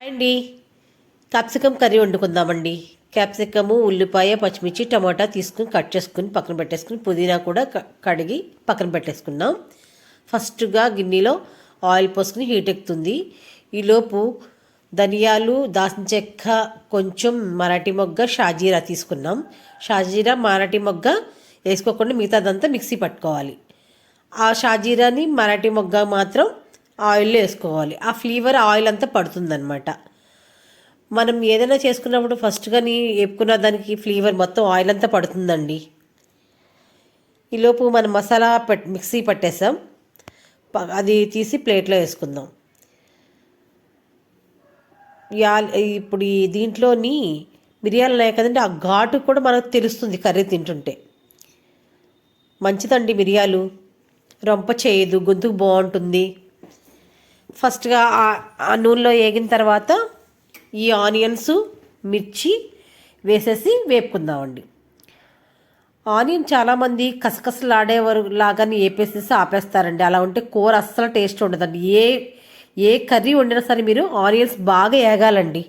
అండి capsicum curry వండుకుందామండి. Capsicum, ఉల్లిపాయ, పచ్చిమిర్చి, టమాటా తీసుకుని కట్ చేసుకుని పక్కన పెట్టేసుకుని పుదీనా కూడా కడిగి పక్కన పెట్టేసుకున్నాం. ఫస్ట్గా గిన్నెలో ఆయిల్ పోసుకుని హీట్ ఎక్కుతుంది. ఈలోపు ధనియాలు, దాల్చిన చెక్క, కొంచెం మరాఠీ మొగ్గ, షాజీరా తీసుకున్నాం. షాజీరా, మరాఠీ మొగ్గ వేసుకోకుండా మిగతాదంతా మిక్సీ పట్టుకోవాలి. ఆ షాజీరాని, మరాఠీ మొగ్గ మాత్రం ఆయిల్లో వేసుకోవాలి. ఆ ఫ్లేవర్ ఆయిల్ అంతా పడుతుందన్నమాట. మనం ఏదైనా చేసుకున్నప్పుడు ఫస్ట్గా వేపుకున్న దానికి ఫ్లేవర్ మొత్తం ఆయిల్ అంతా పడుతుందండి. ఈలోపు మనం మసాలా మిక్సీ పట్టేసాం. అది తీసి ప్లేట్లో వేసుకుందాం. ఇప్పుడు దీంట్లోని మిరియాలు ఉన్నాయి కదండి, ఆ ఘాటు కూడా మనకు తెలుస్తుంది కర్రీ తింటుంటే. మంచిదండి మిరియాలు, రొంప చేయదు, గొంతుకు బాగుంటుంది. ఫస్ట్గా ఆ నూనెలో వేగిన తర్వాత ఈ ఆనియన్స్, మిర్చి వేసేసి వేపుకుందామండి. ఆనియన్ చాలామంది కసకసలాడేవారు లాగానే వేపేసేసి ఆపేస్తారండి. అలా ఉంటే కూర అస్సలు టేస్ట్ ఉండదండి. ఏ కర్రీ వండినా సరే మీరు ఆనియన్స్ బాగా వేగాలండి.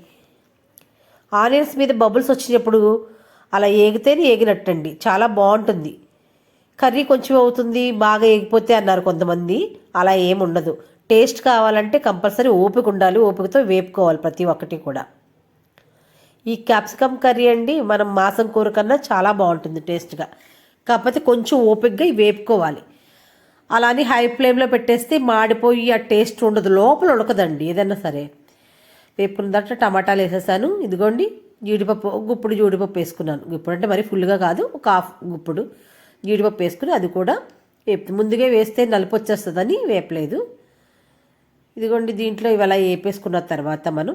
ఆనియన్స్ మీద బబుల్స్ వచ్చినప్పుడు అలా ఏగితేనే ఏగినట్టండి, చాలా బాగుంటుంది. కర్రీ కొంచెం అవుతుంది బాగా ఏగిపోతే అన్నారు కొంతమంది. అలా ఏముండదు. టేస్ట్ కావాలంటే కంపల్సరీ ఓపిక ఉండాలి, ఓపికతో వేపుకోవాలి ప్రతి ఒక్కటి కూడా. ఈ క్యాప్సికమ్ కర్రీ అండి మనం మాసం కూర కన్నా చాలా బాగుంటుంది టేస్ట్గా. కాకపోతే కొంచెం ఓపికగా వేపుకోవాలి. అలానే హై ఫ్లేమ్లో పెట్టేస్తే మాడిపోయి ఆ టేస్ట్ ఉండదు, లోపల ఉడకదండి ఏదైనా సరే. వేపుకున్న తర్వాత టమాటాలు వేసేసాను. ఇదిగోండి జీడిపప్పు, గుప్పుడు జీడిపప్పు వేసుకున్నాను. గుప్పుడు అంటే మరి ఫుల్గా కాదు, ఒక హాఫ్ గుప్పుడు జీడిపప్పు వేసుకుని అది కూడా ముందుగా వేస్తే నలుపు వచ్చేస్తుందని వేపలేదు. ఇదిగోండి దీంట్లో ఇవాళ వేపేసుకున్న తర్వాత మనం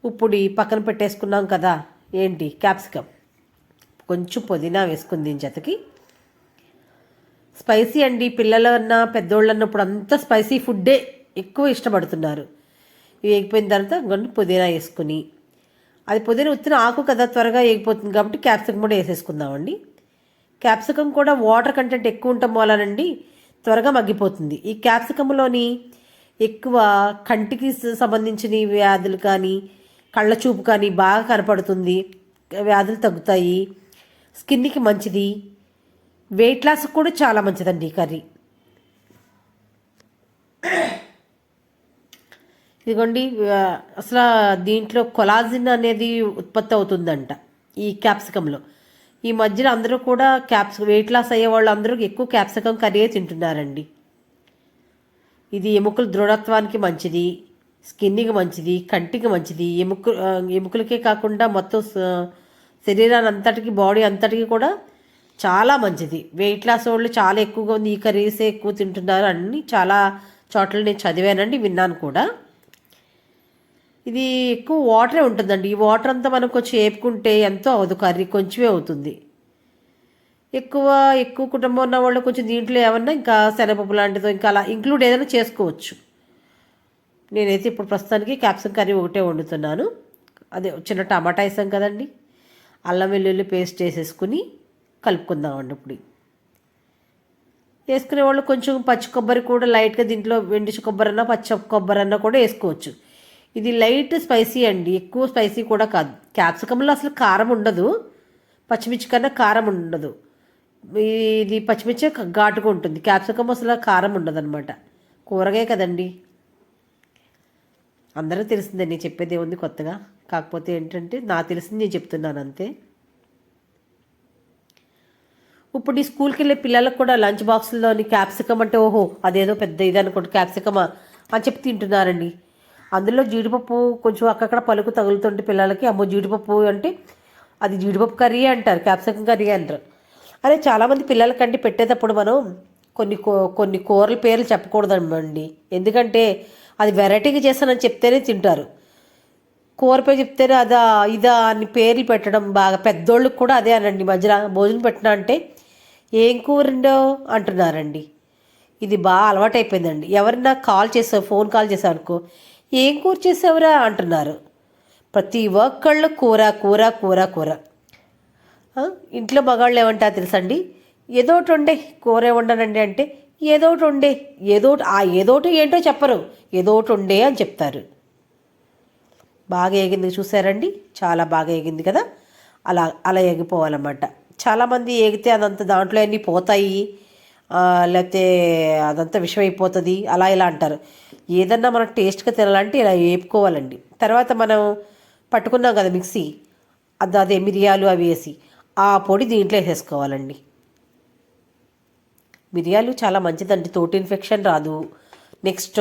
ఇప్పుడు పక్కన పెట్టేసుకున్నాం కదా ఏంటి క్యాప్సికమ్, కొంచెం పుదీనా వేసుకుని దీని జతకి. స్పైసీ అండి, పిల్లలన్నా పెద్దోళ్ళు అన్నప్పుడు అంతా స్పైసీ ఫుడ్డే ఎక్కువ ఇష్టపడుతున్నారు. ఇవి వేగిపోయిన తర్వాత ఇంకొన్ని పుదీనా వేసుకుని, అది పుదీనా ఉత్తిన ఆకు కదా త్వరగా వేగిపోతుంది కాబట్టి క్యాప్సికమ్ కూడా వేసేసుకుందామండి. క్యాప్సికమ్ కూడా వాటర్ కంటెంట్ ఎక్కువ ఉండటం వలనండి త్వరగా మగ్గిపోతుంది. ఈ క్యాప్సికంలోని ఎక్కువ కంటికి సంబంధించిన వ్యాధులు కానీ, కళ్ళ చూపు కానీ బాగా కనపడుతుంది, వ్యాధులు తగ్గుతాయి, స్కిన్కి మంచిది, వెయిట్ లాస్కి కూడా చాలా మంచిదండి ఈ కర్రీ. ఇదిగోండి అసలు దీంట్లో కొలాజిన్ అనేది ఉత్పత్తి అవుతుందంట ఈ క్యాప్సికంలో. ఈ మధ్యలో అందరూ కూడా వెయిట్ లాస్ అయ్యే వాళ్ళు అందరూ ఎక్కువ క్యాప్సికం కర్రీ తింటున్నారండి. ఇది ఎముకల దృఢత్వానికి మంచిది, స్కిన్కి మంచిది, కంటికి మంచిది, ఎముకలకే కాకుండా మొత్తం శరీరాన్ని అంతటికి, బాడీ అంతటికి కూడా చాలా మంచిది. వెయిట్ లాస్ వాళ్ళు చాలా ఎక్కువగా ఉంది ఈ కర్రీసే ఎక్కువ తింటున్నారు అన్ని చాలా చోట్ల నేను చదివానండి, విన్నాను కూడా. ఇది ఎక్కువ వాటరే ఉంటుందండి. ఈ వాటర్ అంతా మనం కొంచెం వేపుకుంటే ఎంతో అవదు, కర్రీ కొంచెమే అవుతుంది. ఎక్కువ కుటుంబం ఉన్న వాళ్ళు కొంచెం దీంట్లో ఏమన్నా ఇంకా శనగపప్పు లాంటిదో ఇంకా అలా ఇంక్లూడ్ ఏదైనా చేసుకోవచ్చు. నేనైతే ఇప్పుడు ప్రస్తుతానికి క్యాప్సికమ్ కర్రీ ఒకటే వండుతున్నాను. అదే చిన్న టమాటా వేసాం కదండి, అల్లం వెల్లుల్లి పేస్ట్ వేసేసుకుని కలుపుకుందామండి. ఇప్పుడు వేసుకునే వాళ్ళు కొంచెం పచ్చి కొబ్బరి కూడా లైట్గా దీంట్లో వెండి కొబ్బరి అన్నా పచ్చి కొబ్బరి అన్నా కూడా వేసుకోవచ్చు. ఇది లైట్ స్పైసీ అండి, ఎక్కువ స్పైసీ కూడా కాదు. క్యాప్సికంలో అసలు కారం ఉండదు, పచ్చిమిర్చి కన్నా కారం ఉండదు. ఇది పచ్చిమిర్చి ఘాటుగా ఉంటుంది, క్యాప్సికమ్ అసలు కారం ఉండదు అనమాట. కూరగాయ కదండి, అందరికీ తెలిసిందే, నేను చెప్పేది ఏముంది కొత్తగా. కాకపోతే ఏంటంటే నాకు తెలిసింది నేను చెప్తున్నాను అంతే. ఇప్పుడు ఈ స్కూల్కి వెళ్ళే పిల్లలకు కూడా లంచ్ బాక్స్లోని క్యాప్సికమ్ అంటే ఓహో అదేదో పెద్ద ఇది అనుకుంటే క్యాప్సికమా అని చెప్పి తింటున్నారండి. అందులో జీడిపప్పు కొంచెం అక్కడక్కడ పలుకు తగులుతుంటే పిల్లలకి అమ్మో జీడిపప్పు అంటే అది జీడిపప్పు కర్రీ అంటారు, క్యాప్సికమ్ కర్రీ అంటారు. అదే చాలామంది పిల్లలకంటే పెట్టేటప్పుడు మనం కొన్ని కూరల పేర్లు చెప్పకూడదండి. ఎందుకంటే అది వెరైటీగా చేస్తానని చెప్తేనే తింటారు. కూర పేరు చెప్తేనే అదా ఇదా అని పేర్లు పెట్టడం బాగా, పెద్దోళ్ళకి కూడా అదే అనండి. మధ్యలో భోజనం పెట్టినా అంటే ఏం కూరండో అంటున్నారండి. ఇది బాగా అలవాటైపోయిందండి. ఎవరైనా ఫోన్ కాల్ చేసావు అనుకో ఏం కూర చేసావురా అంటున్నారు. ప్రతి ఒక్కళ్ళు కూర కూర కూర కూర. ఇంట్లో మగాళ్ళు ఏమంటారు తెలుసండి, ఏదోటి ఉండే కూర వండనండి అంటే ఏదోటి ఉండే, ఏదోటి ఆ ఏదోటి ఏంటో చెప్పరు, ఏదోటి ఉండే అని చెప్తారు. బాగా ఏగింది చూసారండి, చాలా బాగా ఏగింది కదా. అలా అలా ఎగిపోవాలన్నమాట. చాలామంది ఏగితే అదంతా దాంట్లో అన్నీ పోతాయి, లేకపోతే అదంతా విషం అయిపోతుంది అలా ఇలా అంటారు. ఏదన్నా మనం టేస్ట్గా తినాలంటే ఇలా వేపుకోవాలండి. తర్వాత మనం పట్టుకున్నాం కదా మిక్సీ, అదే మిరియాలు అవి వేసి ఆ పొడి దీంట్లో వేసేసుకోవాలండి. మిరియాలు చాలా మంచిదండి, తోటి ఇన్ఫెక్షన్ రాదు. నెక్స్ట్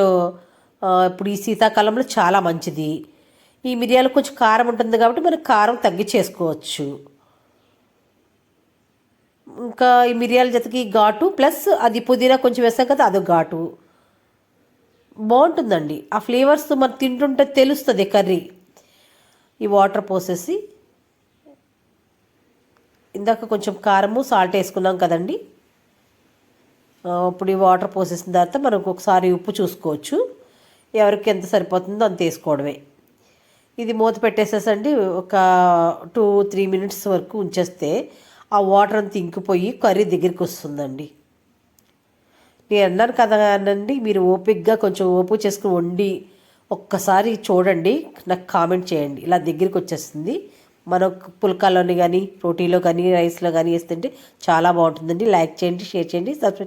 ఇప్పుడు ఈ శీతాకాలంలో చాలా మంచిది. ఈ మిరియాలు కొంచెం కారం ఉంటుంది కాబట్టి మనకు కారం తగ్గించేసుకోవచ్చు. ఇంకా ఈ మిరియాల జతకి ఘాటు ప్లస్ అది పుదీనా కొంచెం వేస్తాం కదా, అదొక ఘాటు బాగుంటుందండి. ఆ ఫ్లేవర్స్ మనం తింటుంటే తెలుస్తుంది కర్రీ. ఈ వాటర్ పోసేసి ఇందాక కొంచెం కారము సాల్ట్ వేసుకున్నాం కదండి, ఇప్పుడు ఈ వాటర్ పోసేసిన తర్వాత మనం ఒకసారి ఉప్పు చూసుకోవచ్చు. ఎవరికి ఎంత సరిపోతుందో అంత వేసుకోవడమే. ఇది మూత పెట్టేసేసండి ఒక 2-3 మినిట్స్ వరకు ఉంచేస్తే ఆ వాటర్ అంతా ఇంకిపోయి కర్రీ దగ్గరికి వస్తుందండి. నేను అన్నాను కదా అనండి, మీరు ఓపిక్గా కొంచెం ఓపిక చేసుకుని వండి ఒక్కసారి చూడండి, నాకు కామెంట్ చేయండి. ఇలా దగ్గరికి వచ్చేస్తుంది. మనం పుల్కాలోని కానీ రోటీలో కానీ రైస్లో కానీ వేస్తుంటే చాలా బాగుంటుందండి. లైక్ చేయండి, షేర్ చేయండి, సబ్స్క్రైబ్